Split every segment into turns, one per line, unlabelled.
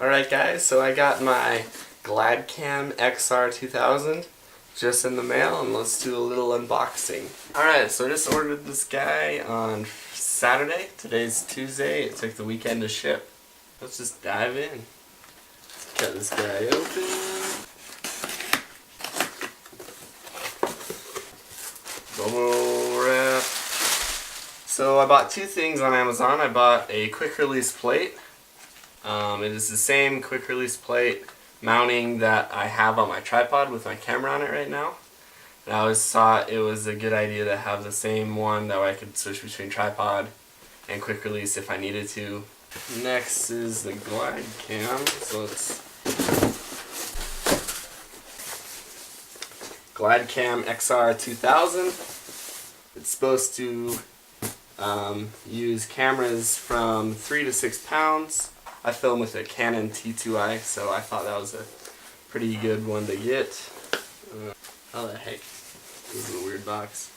Alright guys, so I got my Glidecam XR2000 just in the mail, and let's do a little unboxing. Alright, so I just ordered this guy on Saturday. Today's Tuesday. It took the weekend to ship. Let's just dive in. Cut this guy open. Bubble wrap. So I bought two things on Amazon. I bought a quick release plate. It is the same quick release plate mounting that I have on my tripod with my camera on it right now. And I always thought it was a good idea to have the same one, that way I could switch between tripod and quick release if I needed to. Next is the Glidecam. So let's Glidecam XR2000. It's supposed to use cameras from 3 to 6 pounds. I film with a Canon T2i, so I thought that was a pretty good one to get. How the heck? This is a weird box.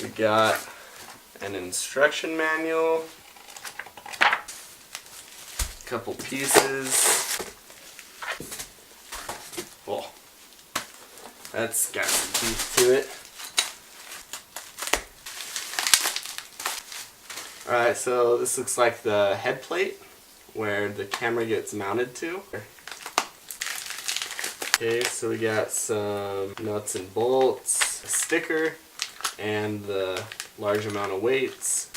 We got an instruction manual, a couple pieces. Oh, that's got some teeth to it. Alright, so this looks like the head plate where the camera gets mounted to. Okay, so we got some nuts and bolts, a sticker, and the large amount of weights.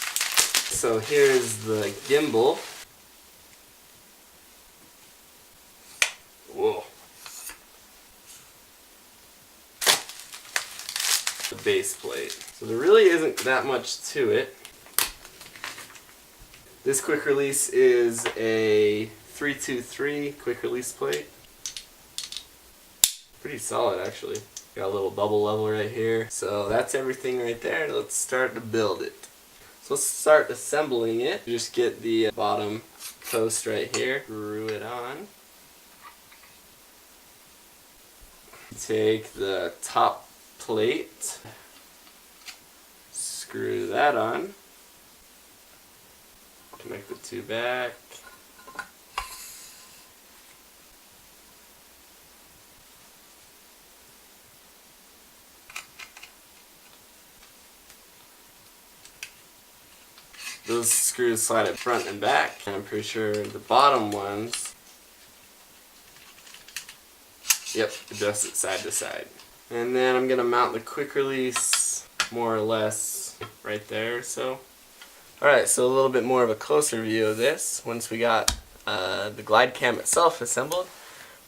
So here's the gimbal. Whoa. The base plate. So there really isn't that much to it. This quick release is a 323 quick release plate. Pretty solid actually. Got a little bubble level right here. So that's everything right there. Let's start to build it. So let's start assembling it. Just get the bottom post right here. Screw it on. Take the top plate. Screw that on. Connect the two back. Those screws slide at front and back, and I'm pretty sure the bottom ones, yep, adjust it side to side. And then I'm going to mount the quick release more or less right there. So alright, so a little bit more of a closer view of this. Once we got the Glidecam itself assembled,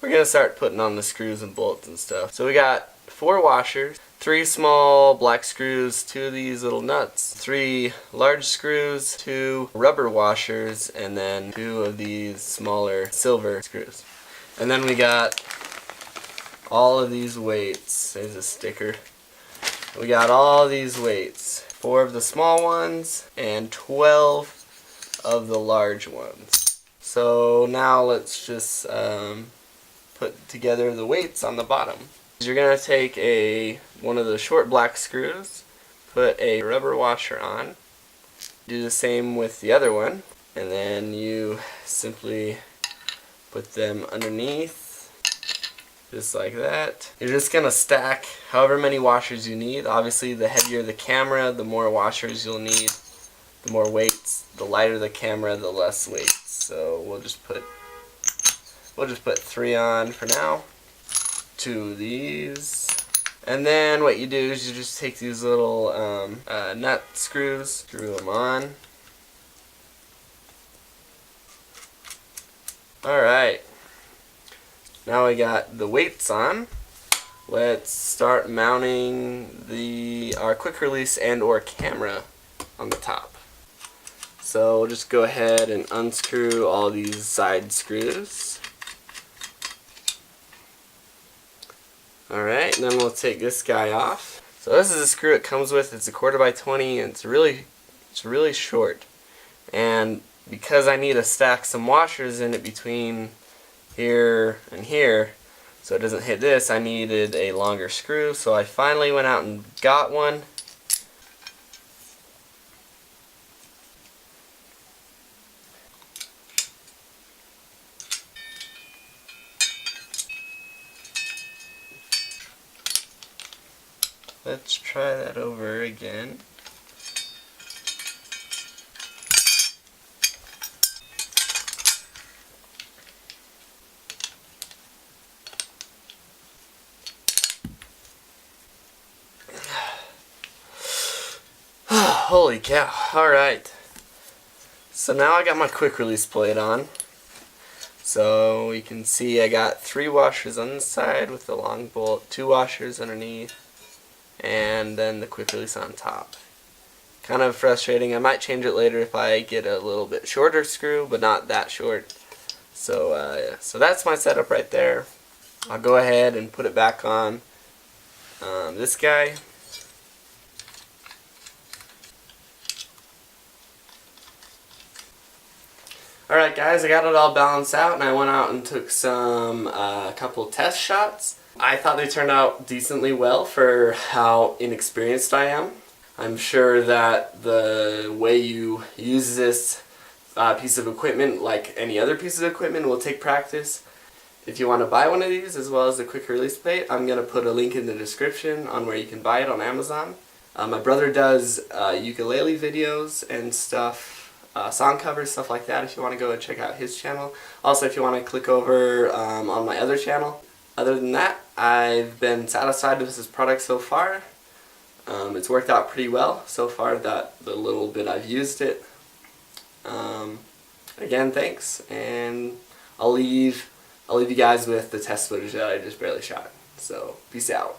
we're going to start putting on the screws and bolts and stuff. So we got 4 washers, 3 small black screws, 2 of these little nuts, 3 large screws, 2 rubber washers, and then 2 of these smaller silver screws. And then we got all of these weights. There's a sticker. We got all these weights. 4 of the small ones and 12 of the large ones. So now let's just put together the weights on the bottom. You're going to take one of the short black screws, put a rubber washer on, do the same with the other one, and then you simply put them underneath. Just like that. You're just going to stack however many washers you need. Obviously, the heavier the camera, the more washers you'll need, the more weights. The lighter the camera, the less weights. So we'll just put 3 on for now. 2 of these. And then what you do is you just take these little nut screws, screw them on. Alright. Now we got the weights on. Let's start mounting our quick release and or camera on the top. So we'll just go ahead and unscrew all these side screws. Alright, and then we'll take this guy off. So this is the screw it comes with. It's a 1/4 by 20, and it's really short. And because I need to stack some washers in it between here and here, so it doesn't hit this, I needed a longer screw. So I finally went out and got one. let's try that over again. Holy cow. Alright. So now I got my quick release plate on. So you can see I got 3 washers on the side with the long bolt, 2 washers underneath, and then the quick release on top. Kind of frustrating. I might change it later if I get a little bit shorter screw, but not that short. So yeah. So that's my setup right there. I'll go ahead and put it back on this guy. Alright guys, I got it all balanced out and I went out and took some couple test shots. I thought they turned out decently well for how inexperienced I am. I'm sure that the way you use this piece of equipment, like any other piece of equipment, will take practice. If you want to buy one of these as well as the quick release plate, I'm going to put a link in the description on where you can buy it on Amazon. My brother does ukulele videos and stuff. Song covers, stuff like that, if you want to go and check out his channel. Also, if you want to click over on my other channel. Other than that, I've been satisfied with this product so far. It's worked out pretty well so far, the little bit I've used it. Again, thanks, and I'll leave you guys with the test footage that I just barely shot. So, peace out.